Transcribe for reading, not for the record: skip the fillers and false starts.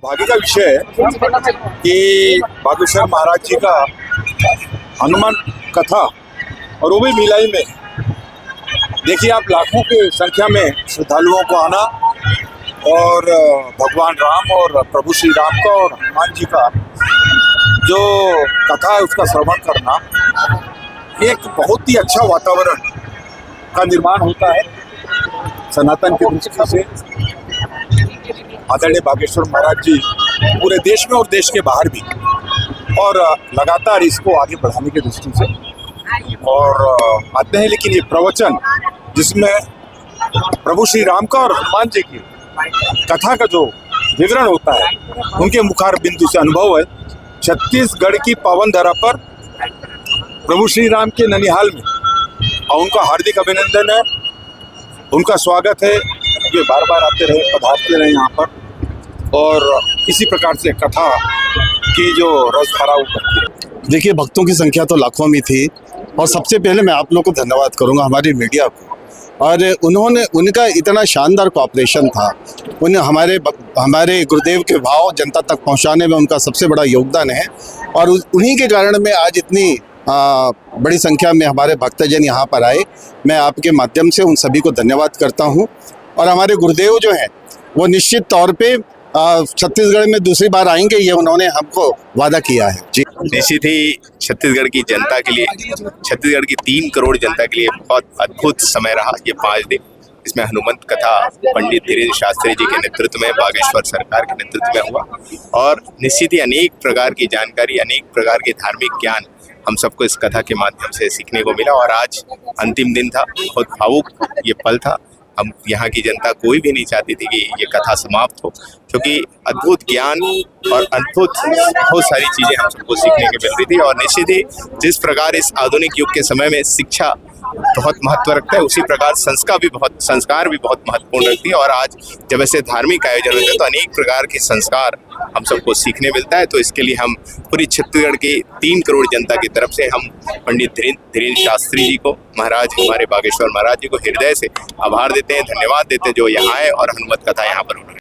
भाग्य का विषय है कि बागेश्वर महाराज जी का हनुमान कथा और वो भी भिलाई में। देखिए आप, लाखों की संख्या में श्रद्धालुओं को आना और भगवान राम और प्रभु श्री राम का और हनुमान जी का जो कथा है उसका श्रवण करना, एक बहुत ही अच्छा वातावरण का निर्माण होता है सनातन की दृष्टि से। आदरणीय बागेश्वर महाराज जी पूरे देश में और देश के बाहर भी, और लगातार इसको आगे बढ़ाने की दृष्टि से और आते हैं। लेकिन ये प्रवचन जिसमें प्रभु श्री राम का और हनुमान जी की कथा का जो विवरण होता है, उनके मुखार बिंदु से अनुभव है। छत्तीसगढ़ की पावन धरा पर प्रभु श्री राम के ननिहाल में, और उनका हार्दिक अभिनंदन है, उनका स्वागत है। वे बार बार आते रहे, पधारते रहे यहाँ पर, और इसी प्रकार से कथा की जो रसधारा ऊपर। देखिए, भक्तों की संख्या तो लाखों में थी, और सबसे पहले मैं आप लोगों को धन्यवाद करूंगा, हमारी मीडिया को। और उनका इतना शानदार कोऑपरेशन था। हमारे गुरुदेव के भाव जनता तक पहुंचाने में उनका सबसे बड़ा योगदान है, और उन्हीं के कारण में आज इतनी बड़ी संख्या में हमारे भक्तजन यहाँ पर आए। मैं आपके माध्यम से उन सभी को धन्यवाद करता हूँ। और हमारे गुरुदेव जो हैं वो निश्चित तौर पे छत्तीसगढ़ में दूसरी बार आएंगे, ये उन्होंने हमको वादा किया है जी। निश्चित ही छत्तीसगढ़ की जनता के लिए, छत्तीसगढ़ की 3 करोड़ जनता के लिए बहुत अद्भुत समय रहा ये 5 दिन। इसमें हनुमंत कथा पंडित धीरेन्द्र शास्त्री जी के नेतृत्व में, बागेश्वर सरकार के नेतृत्व में हुआ, और निश्चित ही अनेक प्रकार की जानकारी, अनेक प्रकार के धार्मिक ज्ञान हम सबको इस कथा के माध्यम से सीखने को मिला। और आज अंतिम दिन था, बहुत भावुक ये पल था। हम यहाँ की जनता कोई भी नहीं चाहती थी कि ये कथा समाप्त हो, क्योंकि अद्भुत ज्ञान और अद्भुत बहुत सारी चीज़ें हम सबको सीखने की मिलती थी। और निश्चित ही जिस प्रकार इस आधुनिक युग के समय में शिक्षा बहुत महत्व रखता है, उसी प्रकार संस्कार भी बहुत महत्वपूर्ण रखती है। और आज जब ऐसे धार्मिक आयोजन होते हैं तो अनेक प्रकार के संस्कार हम सबको सीखने मिलता है। तो इसके लिए हम पूरी छत्तीसगढ़ के 3 करोड़ जनता की तरफ से हम पंडित धीरेन्द्र शास्त्री जी को, महाराज हमारे बागेश्वर महाराज जी को हृदय से आभार देते हैं, धन्यवाद देते हैं, जो यहाँ आए और हनुमत कथा यहाँ पर